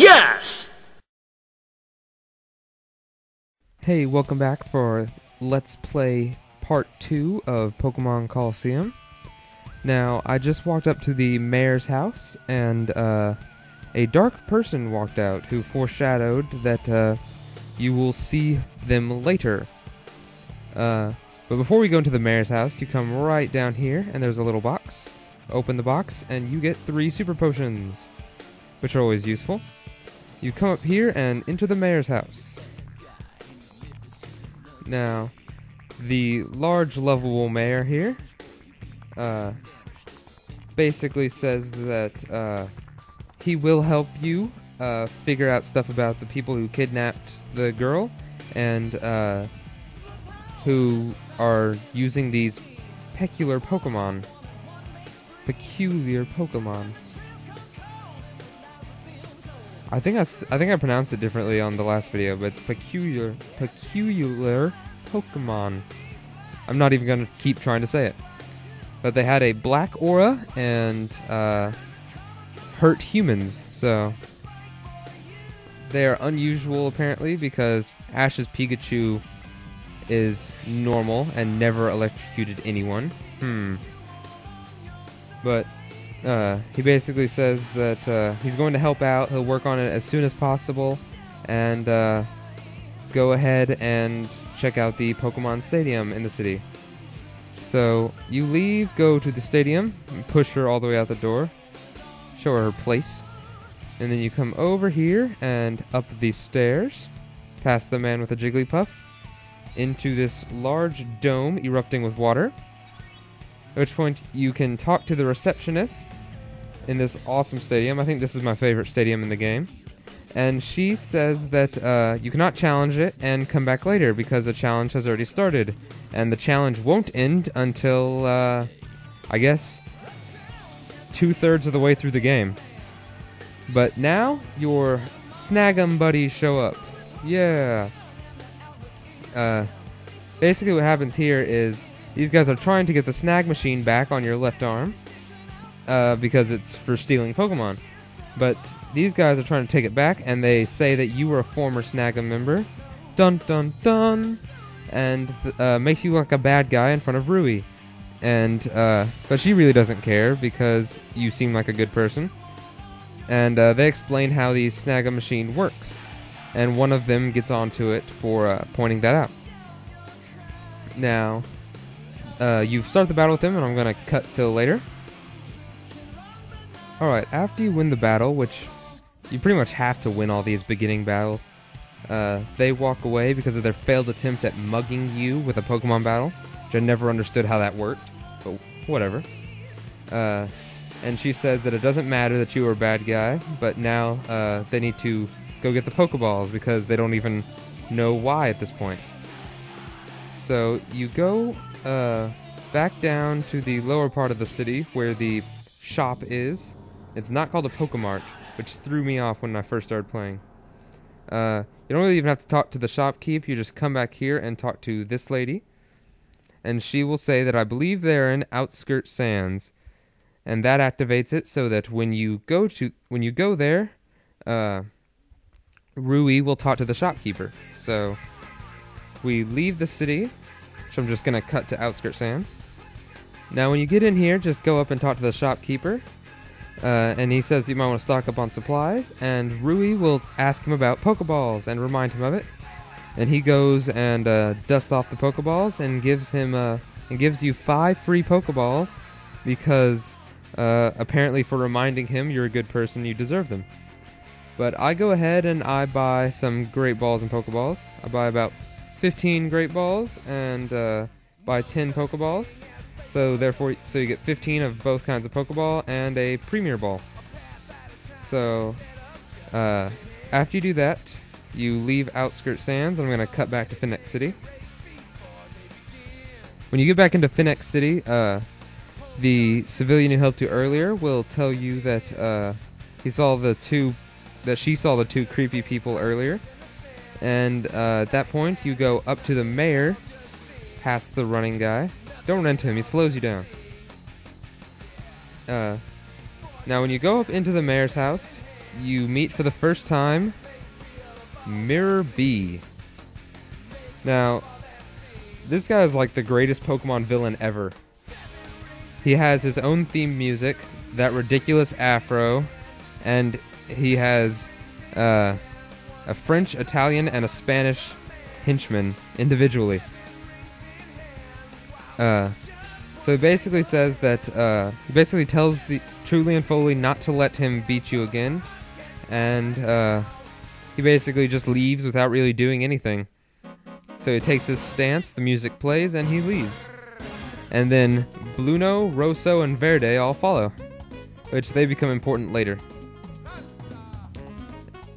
Yes! Hey, welcome back for Let's Play Part 2 of Pokemon Colosseum. Now, I just walked up to the mayor's house, and a dark person walked out who foreshadowed that you will see them later. But before we go into the mayor's house, you come right down here, and there's a little box. Open the box, and you get 3 super potions, which are always useful. You come up here and into the mayor's house. Now, the large lovable mayor here basically says that he will help you figure out stuff about the people who kidnapped the girl and who are using these peculiar Pokemon. I think I pronounced it differently on the last video, but peculiar Pokemon. I'm not even gonna keep trying to say it. But they had a black aura and hurt humans, so they are unusual apparently because Ash's Pikachu is normal and never electrocuted anyone. But he basically says that he's going to help out. He'll work on it as soon as possible, and go ahead and check out the Pokemon Stadium in the city. So you leave, go to the stadium, and push her all the way out the door, show her her place, and then you come over here and up these stairs, past the man with a Jigglypuff, into this large dome erupting with water. At which point you can talk to the receptionist in this awesome stadium. I think this is my favorite stadium in the game. And she says that you cannot challenge it and come back later because the challenge has already started. And the challenge won't end until, I guess, 2/3 of the way through the game. But now your Snag'em buddies show up. Yeah. Basically what happens here is these guys are trying to get the Snag machine back on your left arm because it's for stealing Pokemon. But these guys are trying to take it back, and they say that you were a former Snag'em member. Dun dun dun! And makes you look like a bad guy in front of Rui. And but she really doesn't care because you seem like a good person. And they explain how the Snag'em machine works. And one of them gets onto it for pointing that out. Now, you start the battle with him, and I'm going to cut till later. Alright, after you win the battle, which you pretty much have to win all these beginning battles, they walk away because of their failed attempt at mugging you with a Pokemon battle, which I never understood how that worked, but whatever. And she says that it doesn't matter that you were a bad guy, but now they need to go get the Pokeballs because they don't even know why at this point. So you go back down to the lower part of the city where the shop is. It's not called a Pokemart, which threw me off when I first started playing. You don't really even have to talk to the shopkeep. You just come back here and talk to this lady, and she will say that I believe they're in Outskirt Sands, and that activates it so that when you go there, Rui will talk to the shopkeeper. So we leave the city, which I'm just gonna cut to Outskirt Sand. Now when you get in here, just go up and talk to the shopkeeper, and he says you might want to stock up on supplies, and Rui will ask him about Pokeballs and remind him of it. And he goes and dusts off the Pokeballs and gives you 5 free Pokeballs because apparently for reminding him you're a good person, you deserve them. But I go ahead and I buy some Great Balls and Pokeballs. I buy about 15 Great Balls and buy 10 Pokeballs. So you get 15 of both kinds of Pokeball and a Premier Ball. So after you do that, you leave Outskirt Sands. I'm going to cut back to Phoenix City. When you get back into Phoenix City, the civilian who helped you earlier will tell you that she saw the 2 creepy people earlier. And at that point, you go up to the mayor, past the running guy. Don't run into him, he slows you down. Now when you go up into the mayor's house, you meet for the first time Mirror B. Now, this guy is like the greatest Pokemon villain ever. He has his own theme music, that ridiculous afro, and he has a French, Italian, and a Spanish henchman individually. So he basically says that he basically tells the Trudley and Foley not to let him beat you again, and he basically just leaves without really doing anything. So he takes his stance, the music plays, and he leaves. And then Bluno, Rosso, and Verde all follow, which they become important later.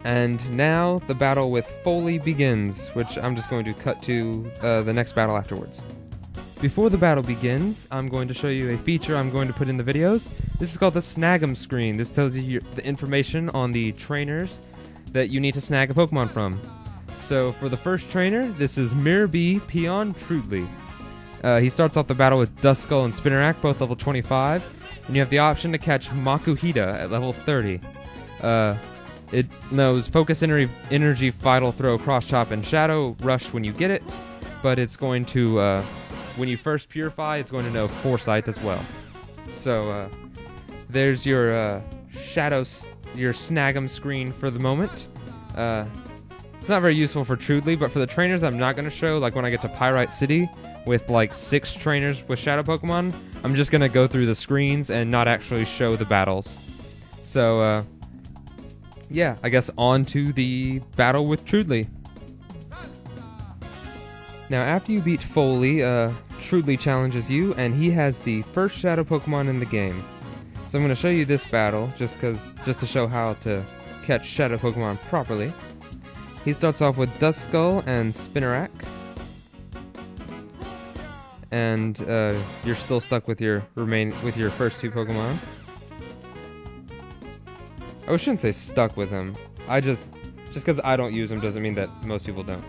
And now the battle with Foley begins, which I'm just going to cut to the next battle afterwards. Before the battle begins, I'm going to show you a feature I'm going to put in the videos. This is called the Snag screen. This tells you the information on the trainers that you need to snag a Pokemon from. So for the first trainer, this is Mirror B, Peon, Trudley. He starts off the battle with Duskull and Spinnerack, both level 25, and you have the option to catch Makuhita at level 30. It knows Focus Energy, Vital Throw, Cross Chop, and Shadow Rush when you get it, but it's going to, when you first Purify, it's going to know Foresight as well. So, there's your your Snag'em screen for the moment. It's not very useful for Trudley, but for the trainers I'm not going to show, like when I get to Pyrite City with like 6 trainers with Shadow Pokemon, I'm just going to go through the screens and not actually show the battles. So, yeah, I guess on to the battle with Trudley. Now, after you beat Foley, Trudley challenges you, and he has the first Shadow Pokemon in the game. So I'm going to show you this battle, just to show how to catch Shadow Pokemon properly. He starts off with Duskull and Spinnerack. And you're still stuck with your first 2 Pokemon. I shouldn't say stuck with him. Just because I don't use him doesn't mean that most people don't.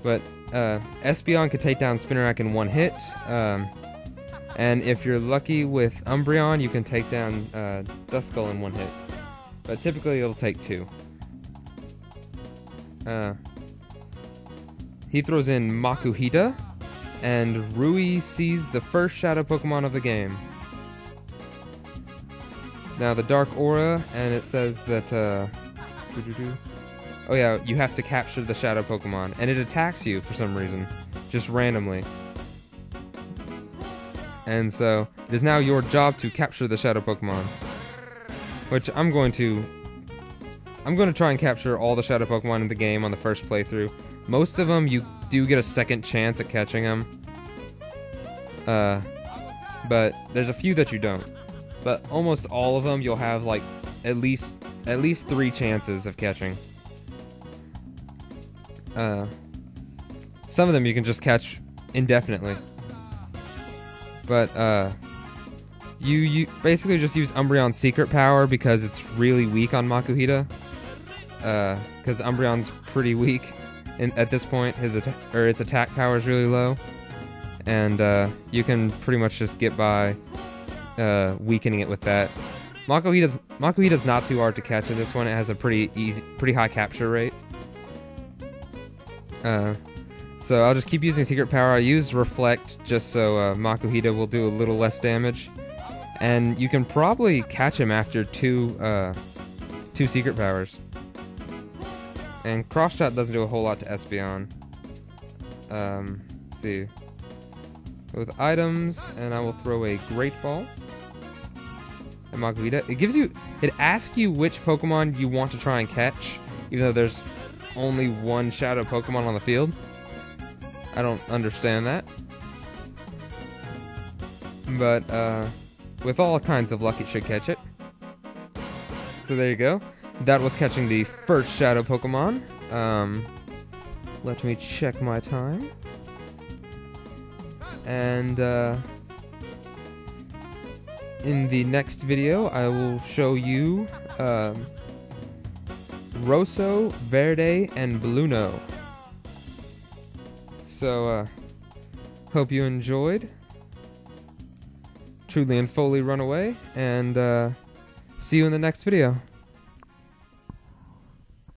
But Espeon could take down Spinnerack in 1 hit. And if you're lucky with Umbreon, you can take down Duskull in 1 hit. But typically it'll take 2. He throws in Makuhita, and Rui sees the first Shadow Pokemon of the game. Now the Dark Aura, and it says that, oh yeah, you have to capture the Shadow Pokemon, and it attacks you for some reason, just randomly. And so, it is now your job to capture the Shadow Pokemon. Which I'm going to try and capture all the Shadow Pokemon in the game on the first playthrough. Most of them, you do get a second chance at catching them. But there's a few that you don't. But almost all of them, you'll have like at least 3 chances of catching. Some of them you can just catch indefinitely. But you basically just use Umbreon's secret power because it's really weak on Makuhita. Because Umbreon's pretty weak at this point. Its attack power is really low, and you can pretty much just get by weakening it with that. Makuhita's not too hard to catch in this one. It has a pretty high capture rate. So I'll just keep using secret power. I use Reflect just so Makuhita will do a little less damage, and you can probably catch him after two secret powers. And Cross Shot doesn't do a whole lot to Espeon. Let's see. With items, and I will throw a Great Ball at Makuhita. It asks you which Pokemon you want to try and catch, even though there's only 1 Shadow Pokemon on the field. I don't understand that. But, with all kinds of luck, it should catch it. So there you go. That was catching the first Shadow Pokemon. Let me check my time. And, in the next video, I will show you, Rosso, Verde, and Bluno. So, hope you enjoyed. Trudley and Foley run away, and, see you in the next video.